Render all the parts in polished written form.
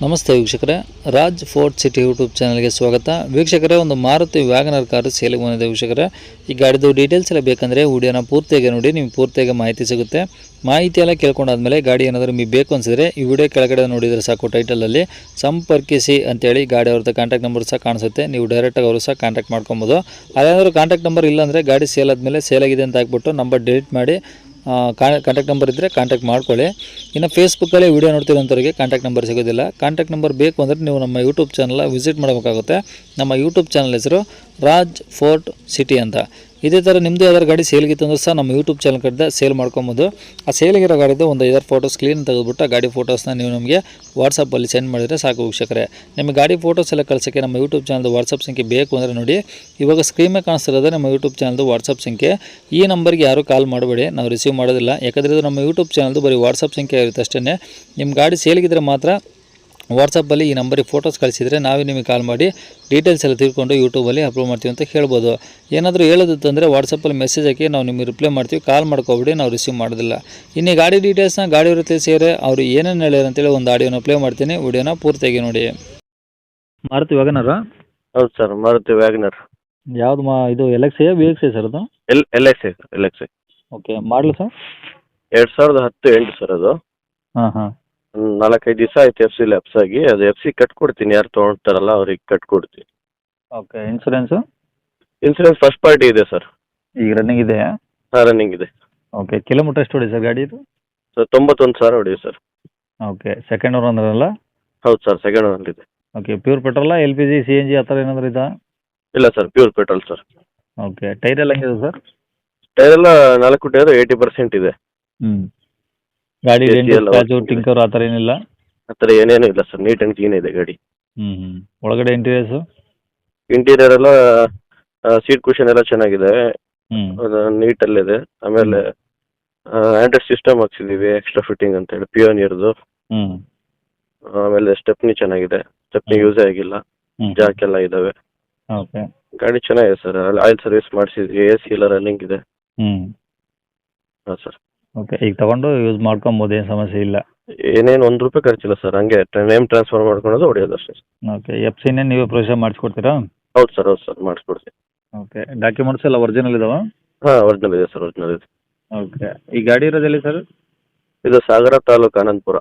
ನಮಸ್ತೆ ವೀಕ್ಷಕರೇ, Raj fort city YouTube ಚಾನಲ್ಗೆ ಸ್ವಾಗತ. ವೀಕ್ಷಕರೇ, ಒಂದು ಮಾರುತಿ ವ್ಯಾಗನರ್ ಕಾರು ಸೇಲಿಗೆ ಬಂದಿದೆ. ವೀಕ್ಷಕರೇ, ಈ ಗಾಡಿದು ಡೀಟೇಲ್ಸ್ ಎಲ್ಲ ಬೇಕಂದರೆ ವಿಡಿಯೋನ ಪೂರ್ತಿಯಾಗಿ ನೋಡಿ, ನಿಮ್ಗೆ ಪೂರ್ತಿಯಾಗಿ ಮಾಹಿತಿ ಸಿಗುತ್ತೆ. ಮಾಹಿತಿ ಎಲ್ಲ ಕೇಳ್ಕೊಂಡಾದ್ಮೇಲೆ ಗಾಡಿ ಏನಾದರೂ ನಿಮಗೆ ಬೇಕು ಅನಿಸಿದ್ರೆ ಈ ವಿಡಿಯೋ ಕೆಳಗಡೆ ನೋಡಿದರೆ ಸಾಕು, ಟೈಟಲಲ್ಲಿ ಸಂಪರ್ಕಿಸಿ ಅಂತೇಳಿ ಗಾಡಿ ಅವ್ರದ್ದು ಕಾಂಟ್ಯಾಕ್ಟ್ ನಂಬರ್ ಸಹ ಕಾಣಿಸುತ್ತೆ. ನೀವು ಡೈರೆಕ್ಟಾಗಿ ಅವರು ಸಹ ಕಾಂಟ್ಯಾಕ್ಟ್ ಮಾಡ್ಕೊಬೋದು. ಅಲ್ಲೇನಾದರೂ ಕಾಂಟ್ಯಾಕ್ಟ್ ನಂಬರ್ ಇಲ್ಲ ಅಂದರೆ ಗಾಡಿ ಸೇಲ್ ಆದಮೇಲೆ ಸೇಲ್ ಆಗಿದೆ ಅಂತ ಹಾಕ್ಬಿಟ್ಟು ನಂಬರ್ ಡಿಲೀಟ್ ಮಾಡಿ ಕಾಂಟ್ಯಾಕ್ಟ್ ನಂಬರ್ ಇದ್ದರೆ ಕಾಂಟ್ಯಾಕ್ಟ್ ಮಾಡ್ಕೊಳ್ಳಿ. ಇನ್ನು ಫೇಸ್ಬುಕ್ಕಲ್ಲಿ ವೀಡಿಯೋ ನೋಡ್ತಿರೋಂಥವ್ರಿಗೆ ಕಾಂಟ್ಯಾಕ್ಟ್ ನಂಬರ್ ಸಿಗೋದಿಲ್ಲ. ಕಾಂಟ್ಯಾಕ್ಟ್ ನಂಬರ್ ಬೇಕು ಅಂದರೆ ನೀವು ನಮ್ಮ ಯೂಟ್ಯೂಬ್ ಚಾನಲ್ ವಿಸಿಟ್ ಮಾಡಬೇಕಾಗುತ್ತೆ. ನಮ್ಮ ಯೂಟ್ಯೂಬ್ ಚಾನಲ್ ಹೆಸರು ರಾಜ್ ಫೋರ್ಟ್ ಸಿಟಿ ಅಂತ. ಇದೇ ಥರ ನಿಮ್ಮದು ಯಾವ್ದಾರು ಗಾಡಿ ಸೇಲ್ಗಿತ್ತು ಅಂದ್ರೆ ಸಹ ನಮ್ಮ ಯೂಟ್ಯೂಬ್ ಚಾನಲ್ ಕಡೆ ಸೇಲ್ ಮಾಡ್ಕೊಬೋದು. ಆ ಸೇಲಿಗಿರೋ ಗಾಡಿದು ಒಂದು 5 ಫೋಟೋಸ್ ಕ್ಲೀನ್ ತೆಗೆದುಬಿಟ್ಟು ಆ ಗಾಡಿ ಫೋಟೋಸ್ನ ನೀವು ನಮಗೆ ವಾಟ್ಸಪ್ಪಲ್ಲಿ ಸೆಂಡ್ ಮಾಡಿದರೆ ಸಾಕು ವೀಕ್ಷಕರೇ. ನಿಮಗೆ ಗಾಡಿ ಫೋಟೋಸ್ ಎಲ್ಲ ಕಳ್ಸೋಕ್ಕೆ ನಮ್ಮ ಯೂಟ್ಯೂಬ್ ಚಾನಲ್ದು ವಾಟ್ಸಪ್ ಸಂಖ್ಯೆ ಬೇಕು ಅಂದರೆ ನೋಡಿ, ಇವಾಗ ಸ್ಕ್ರೀನ್ ಮೇಲೆ ಕಾಣಿಸ್ತಿರೋದು ನಮ್ಮ ಯೂಟ್ಯೂಬ್ ಚಾನಲ್ದು ವಾಟ್ಸಪ್ ಸಂಖ್ಯೆ. ಈ ನಂಬರ್ಗೆ ಯಾರೂ ಕಾಲ್ ಮಾಡಬೇಡಿ, ನಾವು ರಿಸೀವ್ ಮಾಡೋದಿಲ್ಲ. ಯಾಕಂದರೆ ಇದು ನಮ್ಮ ಯೂಟ್ಯೂಬ್ ಚಾನಲ್ದು ಬರೀ ವಾಟ್ಸಪ್ ಸಂಖ್ಯೆ ಇರುತ್ತೆ ಅಷ್ಟೇ. ನಿಮ್ಮ ಗಾಡಿ ಸೇಲಿಗಿದ್ರೆ ಮಾತ್ರ ವಾಟ್ಸಪ್ಪಲ್ಲಿ ಈ ನಂಬರಿಗೆ ಫೋಟೋಸ್ ಕಳಿಸಿದರೆ ನಾವೇ ನಿಮಗೆ ಕಾಲ್ ಮಾಡಿ ಡೀಟೇಲ್ಸ್ ಎಲ್ಲ ತಿಳ್ಕೊಂಡು ಯೂಟ್ಯೂಬಲ್ಲಿ ಅಪ್ಲೋಡ್ ಮಾಡ್ತೀವಿ ಅಂತ ಹೇಳ್ಬೋದು. ಏನಾದರೂ ಹೇಳೋದಿತ್ತಂದರೆ ವಾಟ್ಸಪ್ಪಲ್ಲಿ ಮೆಸೇಜ್ ಹಾಕಿ ನಾವು ನಿಮಗೆ ರಿಪ್ಲೈ ಮಾಡ್ತೀವಿ. ಕಾಲ್ ಮಾಡ್ಕೊಬಿಡಿ, ನಾವು ರಿಸೀವ್ ಮಾಡೋದಿಲ್ಲ. ಇನ್ನು ಗಾಡಿ ಡೀಟೇಲ್ಸ್ನ ಗಾಡಿಯವ್ರ ತಿಳಿಸಿದರೆ ಅವರು ಏನೇನು ಹೇಳ್ಯಾರ ಅಂತೇಳಿ ಒಂದು ಆಡಿಯೋನ ಪ್ಲೇ ಮಾಡ್ತೀನಿ, ವಿಡಿಯೋನ ಪೂರ್ತಿಯಾಗಿ ನೋಡಿ. ಮಾರುತಿ ವ್ಯಾಗನರ? ಹೌದು ಸರ್, ಮಾರುತಿ ವ್ಯಾಗನರ್. ಯಾವುದು ಇದು LX ವಿ ಎಕ್ಸ್ ಸರ್ ಅದು? ಎಲ್ ಎಕ್ಸ್ ಓಕೆ, ಮಾಡಲು ಸರ್ 2010 ಎಂಟು ಸರ್ ಅದು. ಹಾಂ 4-5 ದಿವಸ ಆಯ್ತು FC ಲ್ಯಾಪ್ಸ್ ಆಗಿ. ಅದು FC ಕಟ್ಕೊಡ್ತೀನಿ, ಯಾರು ತೊಗೊಳ್ತಾರಲ್ಲ ಅವ್ರಿಗೆ ಕಟ್ಕೊಡ್ತೀನಿ. Okay, insurance? Insurance first party ಇದೆ ಸರ್. ಈಗ ರನ್ನಿಂಗ್ ಇದೆಯಾ? ಹಾಂ, ರನ್ನಿಂಗ್ ಇದೆ. ಓಕೆ, ಕಿಲೋಮೀಟರ್ ಎಷ್ಟು ಹೊಡಿ ಸರ್ ಗಾಡಿ ಇದು? ಸರ್ 91,000 ಹೊಡಿದೆ ಸರ್. ಓಕೆ, ಸೆಕೆಂಡ್ ಓನರ್ ಅಂದ್ರಲ್ಲ? ಹೌದು ಸರ್, ಸೆಕೆಂಡ್ ಓನರ್ ಇದೆ. ಓಕೆ, ಪ್ಯೂರ್ ಪೆಟ್ರೋಲಾ LPG CNG ಆ ಥರ ಏನಾದರೂ ಇದಾ? ಇಲ್ಲ sir, pure petrol sir. Okay, tyre ಎಲ್ಲ ಹೆಂಗಿದೆ ಸರ್? ಟೈರ್ ಎಲ್ಲ 4 ಟೈರು 80% ಇದೆ. ಗಾಡಿ AC ಎಲ್ಲ ಸ್ಕ್ರಾಚು ಟಿಂಕರ್ ಆ ಥರ ಏನಿಲ್ಲ? ಆ ಥರ ಏನೇನು ಇಲ್ಲ ಸರ್, ನೀಟ್ ಆ್ಯಂಡ್ ಕ್ಲೀನ್ ಇದೆ ಗಾಡಿ. ಒಳಗಡೆ ಇಂಟೀರಿಯರ್ಸು? ಇಂಟೀರಿಯರ್ ಎಲ್ಲ ಸೀಟ್ ಕುಷನ್ ಎಲ್ಲ ಚೆನ್ನಾಗಿದೆ, ಹ್ಞೂ ನೀಟಲ್ಲಿದೆ. ಆಮೇಲೆ ಆಂಡ್ರಾಯ್ಡ್ ಸಿಸ್ಟಮ್ ಹಾಕ್ಸಿದ್ದೀವಿ, ಎಕ್ಸ್ಟ್ರಾ ಫಿಟ್ಟಿಂಗ್ ಅಂತೇಳಿ ಪಿಯೋನಿಯರ್ದು. ಹ್ಞೂ ಆಮೇಲೆ ಸ್ಟೆಪ್ನಿ ಚೆನ್ನಾಗಿದೆ, ಸ್ಟೆಪ್ನಿ ಯೂಸೇ ಆಗಿಲ್ಲ, ಜಾಕ್ ಎಲ್ಲ ಇದ್ದಾವೆ. ಓಕೆ, ಗಾಡಿ ಚೆನ್ನಾಗಿದೆ ಸರ್. ಆಯಿಲ್ ಸರ್ವಿಸ್ ಮಾಡಿಸಿದ್ವಿ, AC ಎಲ್ಲ ರನ್ನಿಂಗ್ ಇದೆ. ಹ್ಞೂ ಹಾಂ ಸರ್. ಓಕೆ, ಈಗ ತೊಗೊಂಡು ಯೂಸ್ ಮಾಡ್ಕೊಬೋದು, ಏನು ಸಮಸ್ಯೆ ಇಲ್ಲ? ಏನೇನು ₹1 ಖರ್ಚಿಲ್ಲ ಸರ್, ಹಂಗೆ ನೇಮ್ ಟ್ರಾನ್ಸ್ಫರ್ ಮಾಡ್ಕೊಳೋದು, ಹೊಡೆಯೋದು ಅಷ್ಟೇ. ಓಕೆ, FC-ನೇ ನೀವೇ ಪ್ರೊಸೀಜರ್ ಮಾಡಿಸ್ಕೊಡ್ತೀರಾ? ಹೌದು ಸರ್ ಮಾಡಿಸ್ಕೊಡ್ತೀನಿ. ಓಕೆ, ಡಾಕ್ಯುಮೆಂಟ್ಸ್ ಎಲ್ಲ ಒರಿಜಿನಲ್ ಇದಾವೆ? ಹಾಂ, ಒರಿಜಿನಲ್ ಇದೆ ಸರ್, ಒರಿಜಿನಲ್ ಇದೆ. ಓಕೆ, ಈ ಗಾಡಿ ಇರೋದೆಲ್ಲಿ ಸರ್? ಇದು ಸಾಗರ ತಾಲೂಕು, ಆನಂದಪುರ.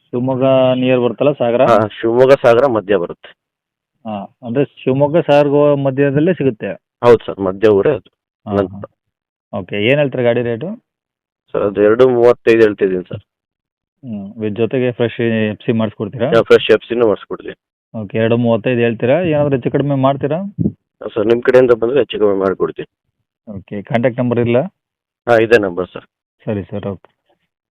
ಶಿವಮೊಗ್ಗ ನಿಯರ್ ಬರುತ್ತಲ್ಲ ಸಾಗರ? ಹಾಂ, ಶಿವಮೊಗ್ಗ ಸಾಗರ ಮಧ್ಯ ಬರುತ್ತೆ. ಹಾಂ, ಅಂದರೆ ಶಿವಮೊಗ್ಗ ಸಾಗರ ಮಧ್ಯದಲ್ಲೇ ಸಿಗುತ್ತೆ? ಹೌದು ಸರ್, ಮಧ್ಯ ಊರೇ ಅದು. ಹಾಂ. ಓಕೆ, ಏನು ಹೇಳ್ತಾರೆ ಗಾಡಿ ರೇಟು? ಸರ್ ಅದು 235 ಹೇಳ್ತಿದ್ದೀನಿ ಸರ್. ವಿತ್ ಜೊತೆಗೆ ಫ್ರೆಶ್ FC ಮಾಡಿಸ್ಕೊಡ್ತೀರಾ? ಫ್ರೆಶ್ FCನೂ ಮಾಡಿಸ್ಕೊಡ್ತೀನಿ. ಓಕೆ, 235 ಹೇಳ್ತೀರಾ? ಏನಾದರೂ ಹೆಚ್ಚು ಕಡಿಮೆ ಮಾಡ್ತೀರಾ? ಸರ್, ನಿಮ್ಮ ಕಡೆಯಿಂದ ಬಂದರೆ ಹೆಚ್ಚು ಕಮ್ಮಿ ಮಾಡಿಕೊಡ್ತೀನಿ. ಓಕೆ, ಕಾಂಟ್ಯಾಕ್ಟ್ ನಂಬರ್ ಇಲ್ಲ? ಹಾಂ, ಇದೇ ನಂಬರ್ ಸರ್. ಸರಿ ಸರ್, ಓಕೆ.